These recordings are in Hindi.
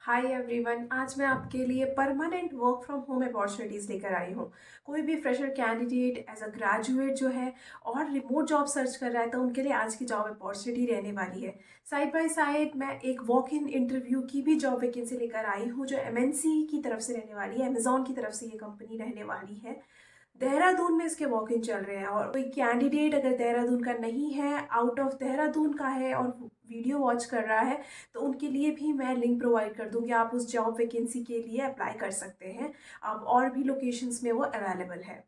Hi everyone. आज मैं आपके लिए permanent work from home opportunities लेकर आई हूँ। कोई भी fresher candidate as a graduate जो है और रिमोट जॉब सर्च कर रहा है तो उनके लिए आज की जॉब अपॉर्चुनिटी रहने वाली है। साइड बाय साइड मैं एक वॉक इन इंटरव्यू की भी जॉब वैकेंसी लेकर आई हूँ जो एमएनसी की तरफ से रहने वाली है, अमेजोन की तरफ से ये कंपनी रहने वाली है। देहरादून में इसके वॉक इन चल रहे हैं और कोई कैंडिडेट अगर देहरादून का नहीं है, आउट ऑफ देहरादून का है और वीडियो वॉच कर रहा है तो उनके लिए भी मैं लिंक प्रोवाइड कर दूंगी। आप उस जॉब वैकेंसी के लिए अप्लाई कर सकते हैं। अब और भी लोकेशंस में वो अवेलेबल है।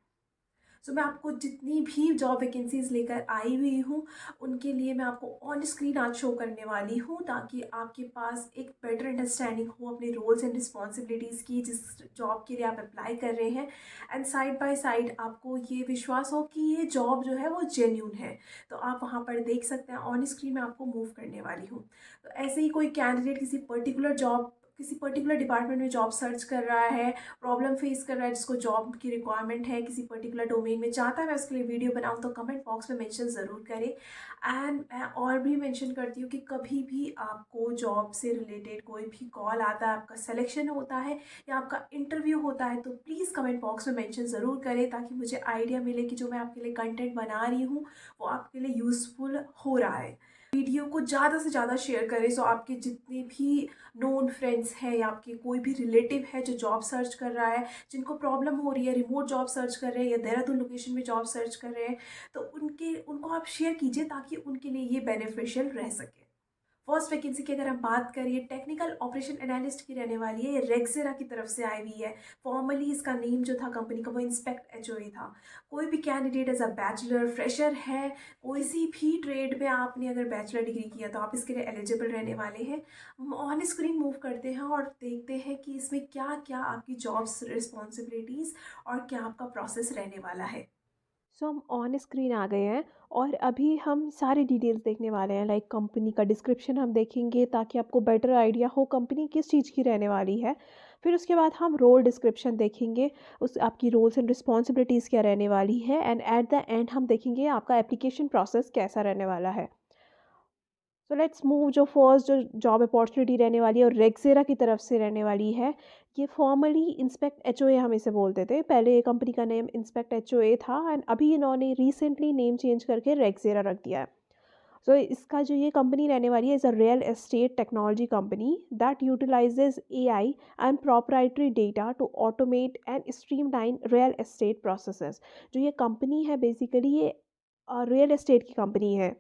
सो मैं आपको जितनी भी जॉब वैकेंसीज लेकर आई हुई हूँ उनके लिए मैं आपको ऑन स्क्रीन आज शो करने वाली हूँ ताकि आपके पास एक बेटर अंडरस्टैंडिंग हो अपने रोल्स एंड रिस्पॉन्सिबिलिटीज़ की जिस जॉब के लिए आप अप्लाई कर रहे हैं। एंड साइड बाय साइड आपको ये विश्वास हो कि ये जॉब जो है वो जेन्यून है। तो आप वहाँ पर देख सकते हैं ऑन स्क्रीन में आपको मूव करने वाली हूँ। तो ऐसे ही कोई कैंडिडेट किसी पर्टिकुलर डिपार्टमेंट में जॉब सर्च कर रहा है, प्रॉब्लम फेस कर रहा है, जिसको जॉब की रिक्वायरमेंट है किसी पर्टिकुलर डोमेन में, चाहता है मैं उसके लिए वीडियो बनाऊँ तो कमेंट बॉक्स में मेंशन ज़रूर करें। एंड मैं और भी मेंशन करती हूँ कि कभी भी आपको जॉब से रिलेटेड कोई भी कॉल आता है, आपका सिलेक्शन होता है या आपका इंटरव्यू होता है तो प्लीज़ कमेंट बॉक्स में मेंशन ज़रूर करें ताकि मुझे आइडिया मिले कि जो मैं आपके लिए कंटेंट बना रही हूँ वो आपके लिए यूज़फुल हो रहा है। वीडियो को ज़्यादा से ज़्यादा शेयर करें सो आपके जितने भी नोन फ्रेंड्स हैं या आपके कोई भी रिलेटिव है जो जॉब सर्च कर रहा है, जिनको प्रॉब्लम हो रही है, रिमोट जॉब सर्च कर रहे हैं या देहरादून लोकेशन में जॉब सर्च कर रहे हैं, तो उनको आप शेयर कीजिए ताकि उनके लिए ये बेनिफिशियल रह सके। फर्स्ट वैकेंसी की अगर हम बात करिए टेक्निकल ऑपरेशन एनालिस्ट की रहने वाली है। ये रेक्सेरा की तरफ से आई हुई है। फॉर्मली इसका नेम जो था कंपनी का वो इंस्पेक्ट एचओए था। कोई भी candidate as a bachelor fresher है, कोई सी भी ट्रेड में आपने अगर बैचलर डिग्री किया तो आप इसके लिए एलिजिबल रहने वाले हैं। हम ऑन स्क्रीन मूव करते हैं और देखते हैं कि इसमें क्या क्या आपकी जॉब्स रिस्पॉन्सिबिलिटीज़ और क्या आपका प्रोसेस रहने वाला है। सो हम ऑन स्क्रीन आ गए हैं और अभी हम सारी डिटेल्स देखने वाले हैं। लाइक कंपनी का डिस्क्रिप्शन हम देखेंगे ताकि आपको बेटर आइडिया हो कंपनी किस चीज़ की रहने वाली है। फिर उसके बाद हम रोल डिस्क्रिप्शन देखेंगे, उस आपकी रोल्स एंड रिस्पॉन्सिबिलिटीज़ क्या रहने वाली है, एंड एट द एंड हम देखेंगे आपका एप्लीकेशन प्रोसेस कैसा रहने वाला है। So let's move. जो फर्स्ट जो जॉब अपॉर्चुनिटी रहने वाली है और रेक्सेरा की तरफ से रहने वाली है। ये फॉर्मली इंस्पेक्ट एचओए हम इसे बोलते थे, पहले ये कंपनी का नेम इंस्पेक्ट एचओए था एंड अभी इन्होंने रिसेंटली नेम चेंज करके रेक्सेरा रख दिया है। सो इसका जो ये कंपनी रहने वाली है is a real estate technology company that utilises AI and proprietary data to automate and streamline real estate processes. जो ये कंपनी है बेसिकली ये रियल एस्टेट की कंपनी है।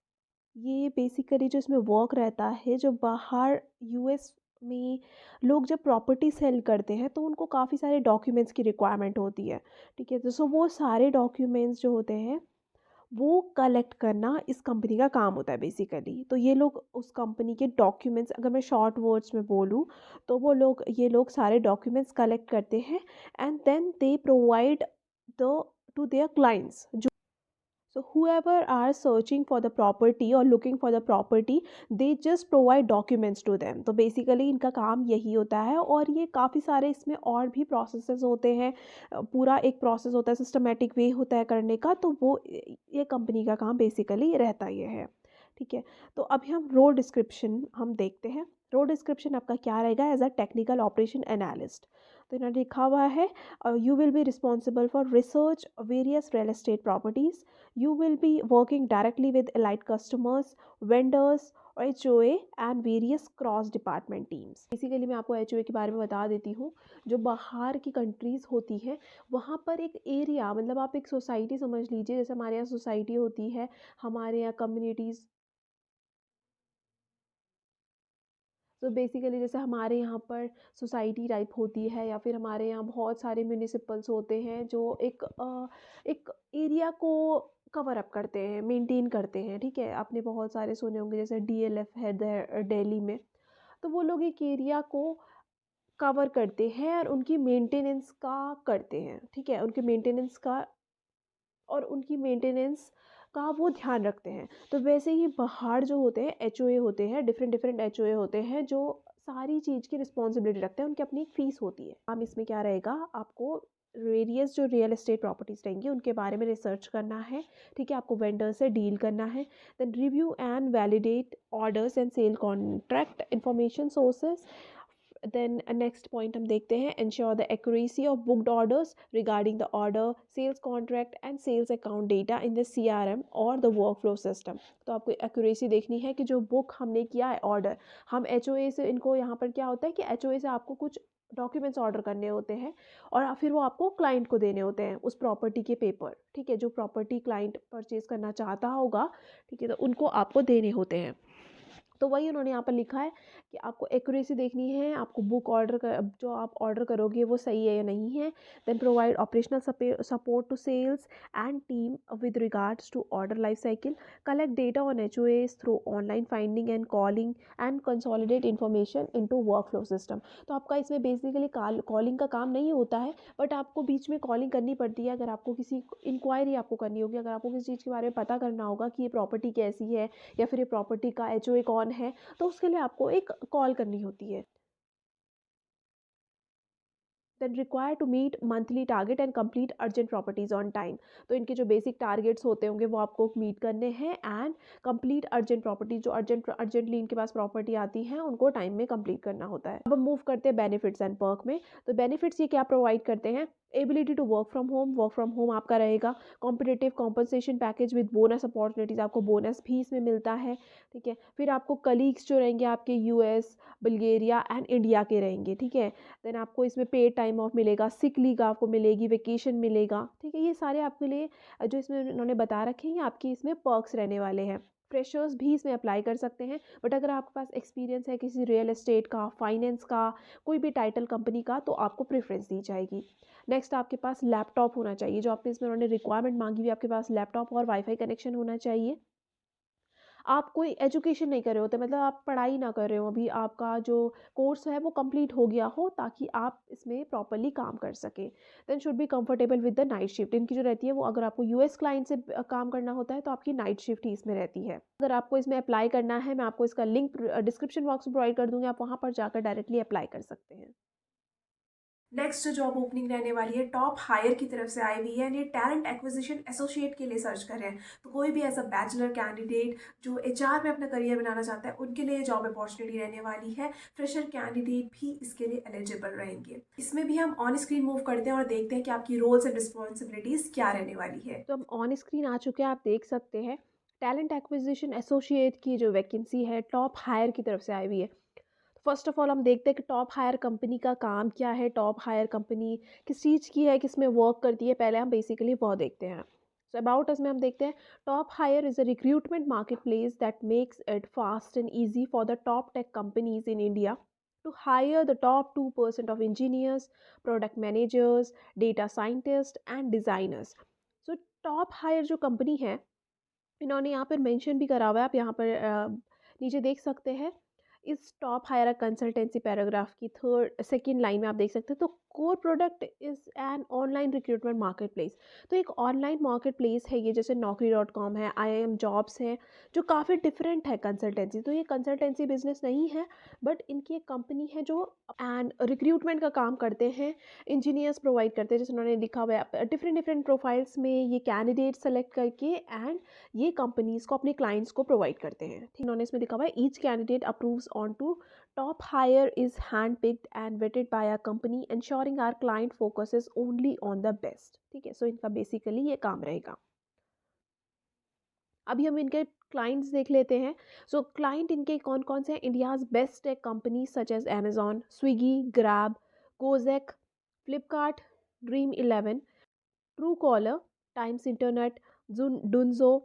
ये बेसिकली जो इसमें वर्क रहता है, जो बाहर यूएस में लोग जब प्रॉपर्टी सेल करते हैं तो उनको काफ़ी सारे डॉक्यूमेंट्स की रिक्वायरमेंट होती है। ठीक है, तो सो वो सारे डॉक्यूमेंट्स जो होते हैं वो कलेक्ट करना इस कंपनी का काम होता है बेसिकली। तो ये लोग उस कंपनी के डॉक्यूमेंट्स, अगर मैं शॉर्ट वर्ड्स में बोलूँ तो ये लोग सारे डॉक्यूमेंट्स कलेक्ट करते हैं and then they provide the to their clients. So whoever are searching for the property or looking for the property, they just provide documents to them. तो basically इनका काम यही होता है और ये काफ़ी सारे इसमें और भी प्रोसेसेस होते हैं। पूरा एक प्रोसेस होता है, सिस्टमेटिक वे होता है करने का, तो वो ये कंपनी का काम बेसिकली रहता ये है। ठीक है, तो अभी हम रोल डिस्क्रिप्शन हम देखते हैं। रोल डिस्क्रिप्शन आपका क्या रहेगा as a technical operation analyst. तो इन्होंने लिखा हुआ है you will be responsible for research various real estate properties. You will be working directly with elite customers, vendors, HOA and various cross department teams। Basically मैं आपको HOA के बारे में बता देती हूँ। जो बाहर की कंट्रीज़ होती हैं वहाँ पर एक एरिया, मतलब आप एक सोसाइटी समझ लीजिए, जैसे हमारे यहाँ सोसाइटी होती है, हमारे यहाँ कम्युनिटीज़। तो बेसिकली जैसे हमारे यहाँ पर सोसाइटी टाइप होती है या फिर हमारे यहाँ बहुत सारे म्यूनिसिपल्स होते हैं जो एक एरिया को कवर अप करते हैं, मेंटेन करते हैं। ठीक है, आपने बहुत सारे सुने होंगे जैसे डीएलएफ है दिल्ली में। तो वो लोग एक एरिया को कवर करते हैं और उनकी मेंटेनेंस का करते हैं। ठीक है, उनकी मेंटेनेंस का वो ध्यान रखते हैं। तो वैसे ही बाहर जो होते हैं एचओए होते हैं, डिफरेंट डिफरेंट एचओए होते हैं जो सारी चीज़ की रिस्पॉन्सिबिलिटी रखते हैं, उनकी अपनी एक फ़ीस होती है। हम इसमें क्या रहेगा, आपको वेरियस जो रियल एस्टेट प्रॉपर्टीज़ रहेंगी उनके बारे में रिसर्च करना है। ठीक है, आपको वेंडर से डील करना है। Then review and validate orders and sell contract information sources then next point हम देखते हैं, ensure the accuracy of booked orders regarding the order, sales contract and sales account data in the CRM और द वर्क फ्लो सिस्टम। तो आपको एक्यूरेसी देखनी है कि जो बुक हमने किया है ऑर्डर, हम HOA से, इनको यहाँ पर क्या होता है कि HOA से आपको कुछ डॉक्यूमेंट्स ऑर्डर करने होते हैं और फिर वो आपको क्लाइंट को देने होते हैं उस प्रॉपर्टी के पेपर, ठीक है, जो प्रॉपर्टी क्लाइंट परचेज करना चाहता होगा, ठीक है, तो उनको आपको देने होते हैं। तो वही उन्होंने यहाँ पर लिखा है कि आपको एक्यूरेसी देखनी है, आपको बुक ऑर्डर कर, जो आप ऑर्डर करोगे वो सही है या नहीं है। Then provide operational support to sales and team with regards to order life cycle, collect data on HOAs through online finding and calling and consolidate information into workflow system. तो आपका इसमें बेसिकली कॉलिंग का काम नहीं होता है, बट आपको बीच में कॉलिंग करनी पड़ती है अगर आपको किसी इंक्वायरी आपको करनी होगी, अगर आपको किसी चीज़ के बारे में पता करना होगा कि ये प्रॉपर्टी कैसी है या फिर ये प्रॉपर्टी का HOA कौन है, तो उसके लिए आपको एक कॉल करनी होती है। Then require to meet monthly target and complete urgent properties on time. तो इनके जो बेसिक टारगेट्स होते होंगे वो आपको मीट करने हैं एंड कंप्लीट अर्जेंट प्रॉपर्टी, जो अर्जेंटली इनके पास प्रॉपर्टी आती है उनको टाइम में कंप्लीट करना होता है। अब हम मूव करते हैं बेनिफिट्स एंड पर्क में। तो बेनिफिट्स ये क्या प्रोवाइड करते हैं, ability to work from home आपका रहेगा, competitive compensation package with bonus opportunities, आपको बोनस भी इसमें मिलता है, ठीक है। फिर आपको कलीग्स जो रहेंगे आपके US, बल्गेरिया एंड इंडिया के रहेंगे, ठीक है। देन आपको इसमें पेड टाइम ऑफ मिलेगा, सिक लीव आपको मिलेगी, वेकेशन मिलेगा, ठीक है। ये सारे आपके लिए जो इसमें उन्होंने बता रखे हैं आपकी इसमें पर्क्स रहने वाले हैं। फ्रेशर्स भी इसमें अप्लाई कर सकते हैं, बट अगर आपके पास एक्सपीरियंस है किसी रियल एस्टेट का, फाइनेंस का, कोई भी टाइटल कंपनी का, तो आपको प्रेफरेंस दी जाएगी। नेक्स्ट आपके पास लैपटॉप होना चाहिए, जो आपने इसमें उन्होंने रिक्वायरमेंट मांगी हुई, आपके पास लैपटॉप और वाईफाई कनेक्शन होना चाहिए। आप कोई एजुकेशन नहीं कर रहे होते, मतलब आप पढ़ाई ना कर रहे हो, अभी आपका जो कोर्स है वो कंप्लीट हो गया हो, ताकि आप इसमें प्रॉपरली काम कर सकें। Then should be comfortable with the night shift, इनकी जो रहती है वो, अगर आपको US क्लाइंट से काम करना होता है तो आपकी नाइट शिफ्ट ही इसमें रहती है। अगर आपको इसमें अप्लाई करना है, मैं आपको इसका लिंक डिस्क्रिप्शन बॉक्स में प्रोवाइड कर दूँगी, आप वहाँ पर जाकर डायरेक्टली अप्लाई कर सकते हैं। नेक्स्ट जो जॉब ओपनिंग रहने वाली है टॉप हायर की तरफ से आई हुई है, ये टैलेंट एक्विजिशन एसोसिएट के लिए सर्च कर रहे हैं। तो कोई भी ऐसा बैचलर कैंडिडेट जो HR में अपना करियर बनाना चाहता है उनके लिए जॉब अपॉर्चुनिटी रहने वाली है। फ्रेशर कैंडिडेट भी इसके लिए एलिजिबल रहेंगे। इसमें भी हम ऑन स्क्रीन मूव करते हैं और देखते हैं कि आपकी रोल्स एंड रिस्पॉन्सिबिलिटीज क्या रहने वाली है। तो हम ऑन स्क्रीन आ चुके हैं, आप देख सकते हैं टैलेंट एक्विजिशन एसोसिएट की जो वैकेंसी है टॉप हायर की तरफ से आई हुई है। फर्स्ट ऑफ ऑल हम देखते हैं कि टॉप हायर कंपनी का काम क्या है, टॉप हायर कंपनी किस चीज़ की है, किस में वर्क करती है, पहले हम बेसिकली वो देखते हैं। सो अबाउट अस में हम देखते हैं, Top Hire is a recruitment marketplace that makes it fast and easy for the top tech companies in India to hire the top 2% of engineers, product managers, data scientists and designers. So Top Hire जो कंपनी है, इन्होंने यहाँ पर मेंशन भी करा हुआ है, आप यहाँ पर नीचे देख सकते हैं। इस टॉप हायर कंसल्टेंसी पैराग्राफ की थर्ड सेकंड लाइन में आप देख सकते हैं, तो core product is an online recruitment market place. तो एक ऑनलाइन मार्केट प्लेस है ये, जैसे Naukri.com है, IIM जॉब्स है, जो काफ़ी डिफरेंट है कंसल्टेंसी। तो ये कंसल्टेंसी बिजनेस नहीं है, बट इनकी एक कंपनी है जो एंड रिक्रूटमेंट का काम करते हैं, इंजीनियर्स प्रोवाइड करते हैं, जैसे उन्होंने लिखा हुआ है डिफरेंट डिफरेंट प्रोफाइल्स में ये कैंडिडेट सेलेक्ट करके एंड ये कंपनीज को अपने क्लाइंट्स को प्रोवाइड करते हैं, ठीक। उन्होंने इसमें लिखा हुआ है each candidate approves on to Top Hire is hand picked and vetted by a company ensuring our client focuses only on the best, ठीक है। सो इनका बेसिकली ये काम रहेगा। अभी हम इनके क्लाइंट्स देख लेते हैं। सो क्लाइंट इनके कौन कौन से हैं, India's best tech company such as Amazon, Swiggy, Grab, Gojek, Flipkart, Dream11, Truecaller, Times Internet, Dunzo,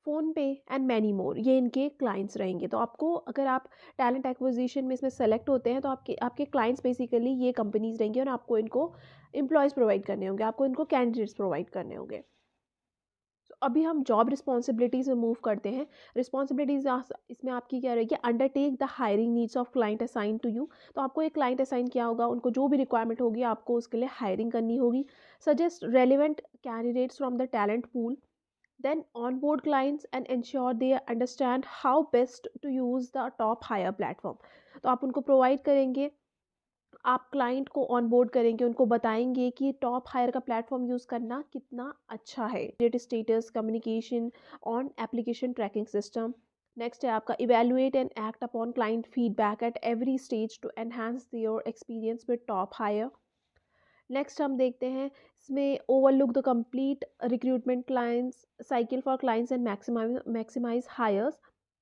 PhonePe and many more, ये इनके क्लाइंट्स रहेंगे। तो आपको, अगर आप टैलेंट एक्विजिशन में इसमें सेलेक्ट होते हैं, तो आपके आपके क्लाइंट्स बेसिकली ये कंपनीज रहेंगे और आपको इनको एम्प्लॉयज़ प्रोवाइड करने होंगे, आपको इनको कैंडिडेट्स प्रोवाइड करने होंगे। तो अभी हम जॉब रिस्पॉन्सिबिलिटीज़ में मूव करते हैं। रिस्पॉन्सिबिलिटीज़ इसमें आपकी क्या रहेगी, undertake the hiring needs of client assign to you. तो आपको एक क्लाइंट असाइन किया होगा, उनको जो भी रिक्वायरमेंट होगी आपको उसके लिए हायरिंग करनी होगी। Suggest relevant candidates from the talent pool, then onboard clients and ensure they understand how best to use the top hire platform। तो आप उनको प्रोवाइड करेंगे, आप क्लाइंट को ऑनबोर्ड करेंगे, उनको बताएंगे कि टॉप हायर का प्लेटफॉर्म यूज़ करना कितना अच्छा है। Data status communication on application tracking system, next है आपका evaluate and act upon client feedback at every stage to enhance your experience with Top Hire. Next हम देखते हैं इसमें overlook the complete recruitment clients cycle for clients and maximise hires,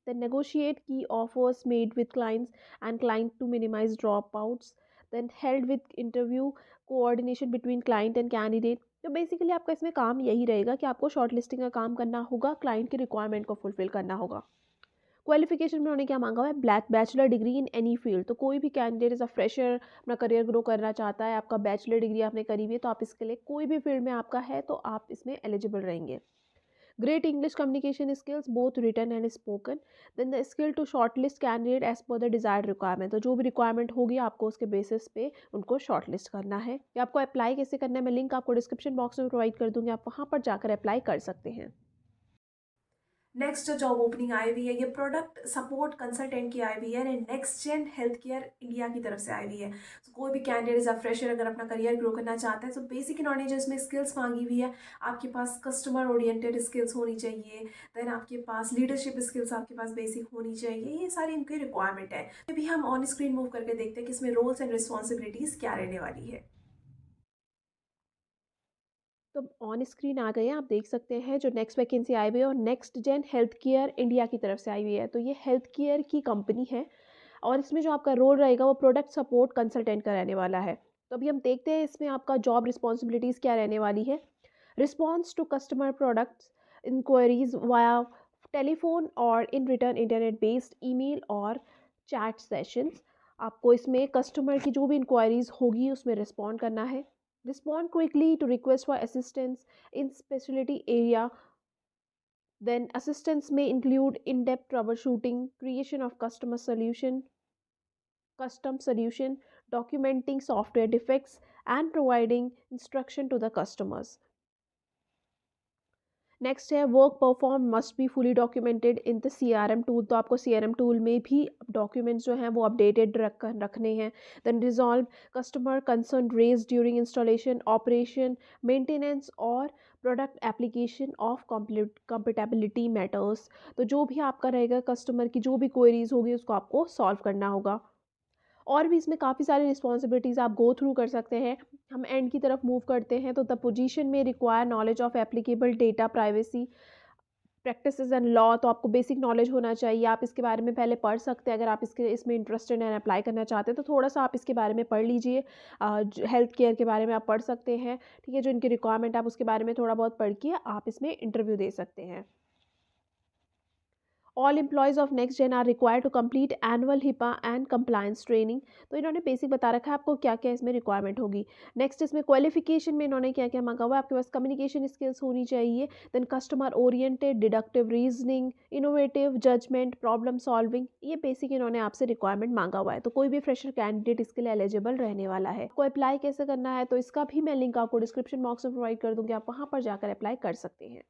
then negotiate key offers made with clients and client to minimize dropouts, then held with interview coordination between client and candidate। तो बेसिकली आपका इसमें काम यही रहेगा कि आपको शॉर्ट लिस्टिंग का काम करना होगा, क्लाइंट की रिक्वायरमेंट को फुलफिल करना होगा। क्वालिफिकेशन में उन्होंने क्या मांगा हुआ है, black bachelor degree in any field. तो कोई भी कैंडिडेट एज अ फ्रेशर अपना करियर ग्रो करना चाहता है, आपका बैचलर डिग्री आपने करी हुई है, तो आप इसके लिए कोई भी फील्ड में आपका है तो आप इसमें एलिजिबल रहेंगे। Great English communication skills both written and spoken, then the skill to short list candidate as per the desired requirement. तो जो भी रिक्वायरमेंट होगी आपको उसके बेसिस पे उनको शॉर्ट लिस्ट करना है। या आपको अप्लाई कैसे करना है, मैं लिंक आपको डिस्क्रिप्शन बॉक्स में प्रोवाइड कर दूंगी, आप वहाँ पर जाकर अप्लाई कर सकते हैं। नेक्स्ट जो जॉब ओपनिंग आई हुई है ये प्रोडक्ट सपोर्ट कंसल्टेंट की आई हुई है, Next Gen Health Care India की तरफ से आई हुई है। तो कोई भी कैंडिडेट या फ्रेशर अगर अपना करियर ग्रो करना चाहता है तो बेसिक नॉलेज इसमें स्किल्स मांगी हुई है। आपके पास कस्टमर ओरिएंटेड स्किल्स होनी चाहिए, देन आपके पास लीडरशिप स्किल्स आपके पास बेसिक होनी चाहिए, ये सारी इनकी रिक्वायरमेंट है। अभी हम ऑन स्क्रीन मूव करके देखते हैं कि इसमें रोल्स एंड रिस्पॉन्सिबिलिटीज़ क्या रहने वाली है। तो ऑन स्क्रीन आ गए हैं, आप देख सकते हैं जो नेक्स्ट वैकेंसी आई हुई है और Next Gen Health Care India की तरफ से आई हुई है। तो ये हेल्थ केयर की कंपनी है और इसमें जो आपका रोल रहेगा वो प्रोडक्ट सपोर्ट कंसल्टेंट का रहने वाला है। तो अभी हम देखते हैं इसमें आपका जॉब रिस्पॉन्सिबिलिटीज़ क्या रहने वाली है। Response to customer products inquiries via telephone और in return internet based email और चैट सेशंस। आपको इसमें कस्टमर की जो भी इंक्वायरीज होगी उसमें रिस्पॉन्ड करना है। Respond quickly to requests for assistance in specialty area. Then assistance may include in-depth troubleshooting, creation of custom solution, documenting software defects, and providing instruction to the customers. Next है work perform must be fully documented in the CRM tool. तो आपको CRM टूल में भी डॉक्यूमेंट्स जो हैं वो अपडेटेड रखने हैं। Then resolve customer concern raise during installation operation maintenance और product application of compatibility matters. तो जो भी आपका रहेगा कस्टमर की जो भी क्वेरीज होगी उसको आपको सॉल्व करना होगा। और भी इसमें काफ़ी सारी रिस्पॉन्सिबिलिटीज़ आप गो थ्रू कर सकते हैं। हम एंड की तरफ मूव करते हैं तो द पोजीशन में require knowledge of applicable data privacy practices and law. तो आपको बेसिक नॉलेज होना चाहिए, आप इसके बारे में पहले पढ़ सकते हैं अगर आप इसमें इंटरेस्टेड एंड अप्लाई करना चाहते हैं तो थोड़ा सा आप इसके बारे में पढ़ लीजिए। हेल्थ केयर के बारे में आप पढ़ सकते हैं, ठीक है, जो इनकी रिक्वायरमेंट आप उसके बारे में थोड़ा बहुत पढ़ के आप इसमें इंटरव्यू दे सकते हैं। All employees of Next Gen are required to complete annual HIPAA and compliance training. तो इन्होंने बेसिक बता रखा है आपको क्या क्या इसमें रिक्वायरमेंट होगी। नेक्स्ट इसमें क्वालिफिकेशन में इन्होंने क्या क्या मांगा हुआ है, आपके पास कम्युनिकेशन स्किल्स होनी चाहिए, then customer oriented deductive reasoning innovative judgement problem solving, ये बेसिक इन्होंने आपसे रिक्वायरमेंट मांगा हुआ है। तो कोई भी फ्रेशर कैंडिडेट इसके लिए एलिजिबल रहने वाला है। आपको अप्लाई कैसे करना है तो इसका भी मैं लिंक आपको डिस्क्रिप्शन बॉक्स में प्रोवाइड कर दूँगी, आप वहाँ पर जाकर अप्लाई कर सकते हैं।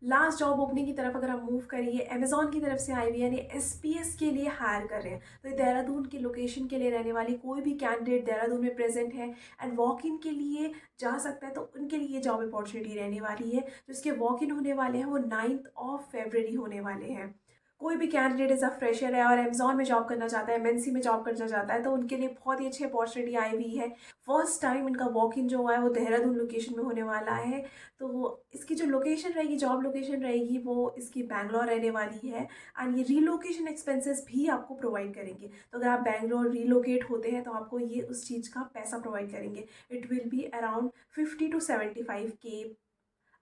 लास्ट जॉब ओपनिंग की तरफ अगर हम मूव करिए, अमेजॉन की तरफ से आई हुई है, यानी SPS के लिए हायर कर रहे हैं। तो ये देहरादून की लोकेशन के लिए रहने वाली, कोई भी कैंडिडेट देहरादून में प्रेजेंट है एंड वॉक इन के लिए जा सकता है तो उनके लिए जॉब अपॉर्चुनिटी रहने वाली है। जो इसके वॉक इन होने वाले हैं वो 9 फरवरी होने वाले हैं। कोई भी कैंडिडेट एज अ फ्रेशर है और अमेजॉन में जॉब करना चाहता है, MNC में जॉब करना चाहता है तो उनके लिए बहुत ही अच्छी अपॉर्चुनिटी आई हुई है। फर्स्ट टाइम इनका वॉक इन जो हुआ है वो देहरादून लोकेशन में होने वाला है। तो इसकी जो लोकेशन रहेगी, जॉब लोकेशन रहेगी, वो इसकी बैंगलोर रहने वाली है एंड ये रीलोकेशन एक्सपेंसेस भी आपको प्रोवाइड करेंगे। तो अगर आप बैंगलोर रीलोकेट होते हैं तो आपको ये उस चीज़ का पैसा प्रोवाइड करेंगे। It will be around 50 to 75K,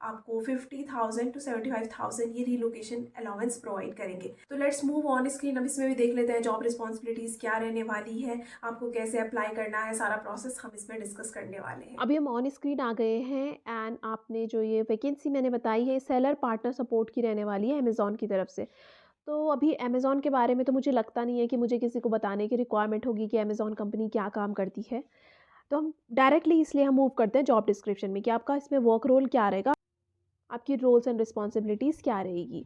आपको 50,000 to 75,000 ये रीलोकेशन अलाउंस प्रोवाइड करेंगे। तो लेट्स मूव ऑन स्क्रीन, अब इसमें भी देख लेते हैं जॉब रिस्पॉन्सिबिलिटीज़ क्या रहने वाली है, आपको कैसे अप्लाई करना है, सारा प्रोसेस हम इसमें डिस्कस करने वाले हैं। अभी हम ऑन स्क्रीन आ गए हैं एंड आपने जो ये वैकेंसी मैंने बताई है सेलर पार्टनर सपोर्ट की रहने वाली है अमेज़ॉन की तरफ से। तो अभी अमेज़ॉन के बारे में तो मुझे लगता नहीं है कि मुझे किसी को बताने की रिक्वायरमेंट होगी कि अमेज़ॉन कंपनी क्या काम करती है। तो हम डायरेक्टली इसलिए हम मूव करते हैं जॉब डिस्क्रिप्शन में कि आपका इसमें वर्क रोल क्या रहेगा, आपकी रोल्स एंड रिस्पॉन्सिबिलिटीज़ क्या रहेगी।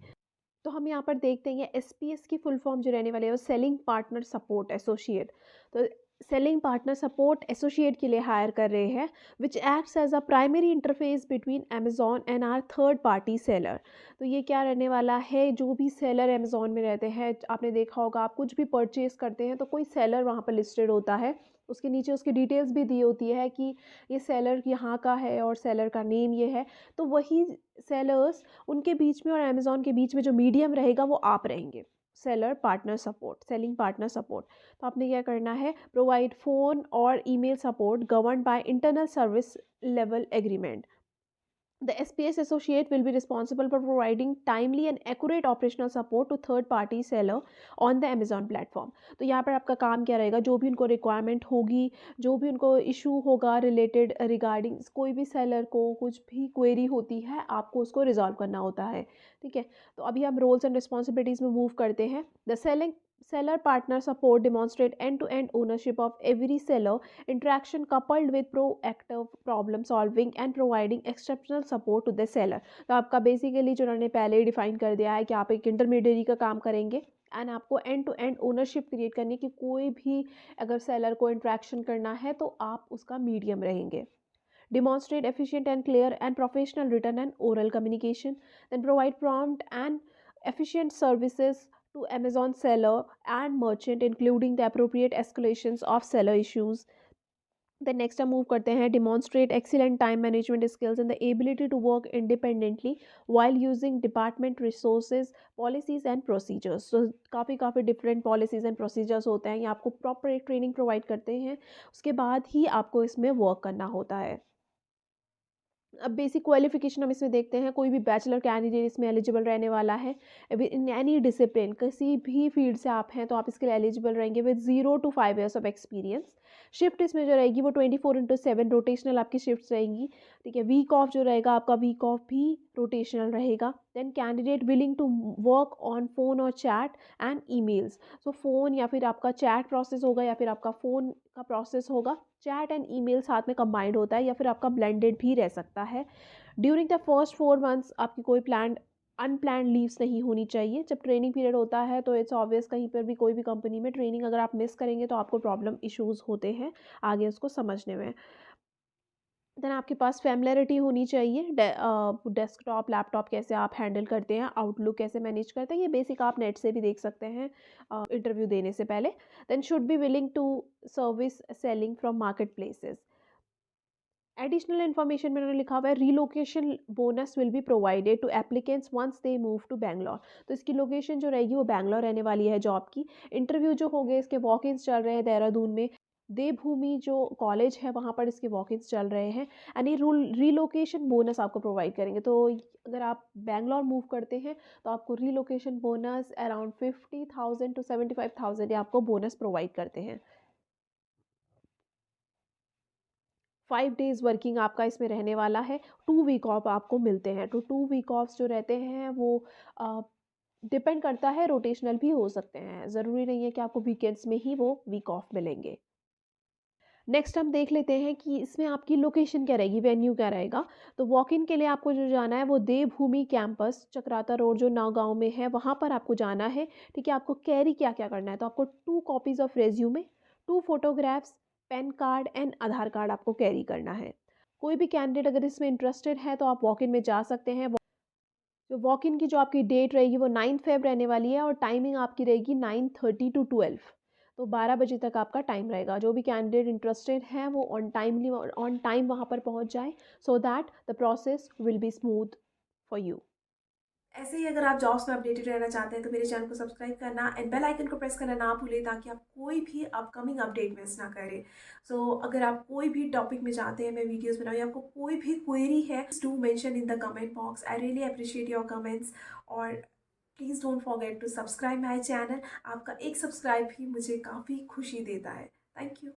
तो हम यहाँ पर देखते हैं SPS की फुल फॉर्म जो रहने वाली है वो सेलिंग पार्टनर सपोर्ट एसोसिएट। तो सेलिंग पार्टनर सपोर्ट एसोसिएट के लिए हायर कर रहे हैं, which acts as a primary interface between Amazon and our third party seller. तो ये क्या रहने वाला है, जो भी सेलर अमेजोन में रहते हैं, आपने देखा होगा आप कुछ भी परचेज करते हैं तो कोई सेलर वहाँ पर लिस्टेड होता है, उसके नीचे उसकी डिटेल्स भी दी होती है कि ये सेलर यहाँ का है और सेलर का नेम ये है। तो वही सेलर्स, उनके बीच में और अमेजोन के बीच में जो मीडियम रहेगा वो आप रहेंगे, seller partner support, selling partner support. तो आपने क्या करना है, प्रोवाइड फ़ोन और email support governed by internal service level agreement. The SPS associate will be responsible for providing timely and accurate operational support to third party seller on the Amazon platform। तो यहाँ पर आपका काम क्या रहेगा, जो भी उनको रिक्वायरमेंट होगी, जो भी उनको इशू होगा रिलेटेड रिगार्डिंग कोई भी सेलर को कुछ भी क्वेरी होती है, आपको उसको रिजॉल्व करना होता है। ठीक है, तो अभी हम रोल्स एंड रिस्पॉन्सिबिलिटीज़ में मूव करते हैं। The selling seller partner support demonstrate end-to-end ownership of every seller interaction coupled with proactive problem solving and providing exceptional support to the seller। तो आपका बेसिकली जो उन्होंने पहले ही डिफाइन कर दिया है कि आप एक इंटरमीडियरी का काम करेंगे एंड आपको end to end ownership create करनी कि कोई भी अगर सेलर को इंट्रैक्शन करना है तो आप उसका मीडियम रहेंगे। Demonstrate efficient and clear and professional written and oral communication, then provide prompt and efficient services to Amazon seller and merchant, including the appropriate escalations of seller issues। Then next हम मूव करते हैं, demonstrate excellent time management skills and the ability to work independently while using department resources, policies and procedures। So काफ़ी different policies and procedures होते हैं, ये आपको proper एक training provide करते हैं, उसके बाद ही आपको इसमें work करना होता है। अब बेसिक क्वालिफिकेशन हम इसमें देखते हैं, कोई भी बैचलर कैंडिडेट इसमें एलिजिबल रहने वाला है। इन एनी डिसिप्लिन, किसी भी फील्ड से आप हैं तो आप इसके लिए एलिजिबल रहेंगे with 0 to 5 years of experience. Shift इसमें जो रहेगी वो 24/7 रोटेशनल आपकी शिफ्ट रहेंगी। ठीक है, वीक ऑफ जो रहेगा आपका, वीक ऑफ भी रोटेशनल रहेगा। Then candidate willing to work on phone और chat and emails. So phone या फिर आपका चैट प्रोसेस होगा या फिर आपका फ़ोन का प्रोसेस होगा, चैट एंड ईमेल साथ में कंबाइंड होता है या फिर आपका ब्लेंडेड भी रह सकता है। ड्यूरिंग द फर्स्ट 4 मंथ्स आपकी कोई प्लान अनप्लान्ड लीव्स नहीं होनी चाहिए। जब ट्रेनिंग पीरियड होता है तो इट्स ऑब्वियस, कहीं पर भी कोई भी कंपनी में ट्रेनिंग अगर आप मिस करेंगे तो आपको प्रॉब्लम इश्यूज़ होते हैं आगे उसको समझने में। देन आपके पास फैमिलियरिटी होनी चाहिए, डेस्कटॉप लैपटॉप कैसे आप हैंडल करते हैं, आउटलुक कैसे मैनेज करते हैं, ये बेसिक आप नेट से भी देख सकते हैं इंटरव्यू देने से पहले। Then should be willing to service selling from marketplaces. Additional information में उन्होंने लिखा हुआ है, relocation bonus will be provided to applicants once they move to Bangalore. तो इसकी लोकेशन जो रहेगी वो बैंगलोर रहने वाली है जॉब की। इंटरव्यू जो हो गए, इसके वॉक इन्स चल रहे हैं देहरादून में, देवभूमि जो कॉलेज है वहाँ पर इसके वॉक इन्स चल रहे हैं एंड ये रीलोकेशन बोनस आपको प्रोवाइड करेंगे। तो अगर आप बैंगलोर मूव करते हैं तो आपको रीलोकेशन बोनस अराउंड 50,000 to 75,000 ये आपको बोनस प्रोवाइड करते हैं। 5 days वर्किंग आपका इसमें रहने वाला है। 2 वीक ऑफ आपको मिलते हैं। तो 2 वीक ऑफ्स जो रहते हैं वो डिपेंड करता है, रोटेशनल भी हो सकते हैं, ज़रूरी नहीं है कि आपको वीकेंड्स में ही वो वीक ऑफ मिलेंगे। नेक्स्ट हम देख लेते हैं कि इसमें आपकी लोकेशन क्या रहेगी, वेन्यू क्या रहेगा। तो वॉक इन के लिए आपको जो जाना है वो देवभूमि कैंपस चक्राता रोड जो नौगांव में है वहाँ पर आपको जाना है। ठीक है, आपको कैरी क्या क्या करना है, तो आपको 2 copies of resume, 2 photographs, pan card and Aadhaar card आपको कैरी करना है। कोई भी कैंडिडेट अगर इसमें इंटरेस्टेड है तो आप वॉक इन में जा सकते हैं। जो वॉक इन की जो आपकी डेट रहेगी वो 9 फ़ेब रहने वाली है और टाइमिंग आपकी रहेगी 9:30 to 12। तो 12 बजे तक आपका टाइम रहेगा। जो भी कैंडिडेट इंटरेस्टेड है वो ऑन टाइम वहाँ पर पहुँच जाए, so that the process will be smooth for you. ऐसे ही अगर आप जॉब्स में अपडेटेड रहना चाहते हैं तो मेरे चैनल को सब्सक्राइब करना एंड बेल आइकन को प्रेस करना ना भूलें, ताकि आप कोई भी अपकमिंग अपडेट मिस ना करें। सो अगर आप कोई भी टॉपिक में चाहते हैं मैं वीडियोस बनाऊँ या आपको कोई भी क्वेरी है, do mention in the comment box. I really appreciate your comments. और please don't forget to subscribe my channel. आपका एक सब्सक्राइब भी मुझे काफ़ी खुशी देता है। Thank you.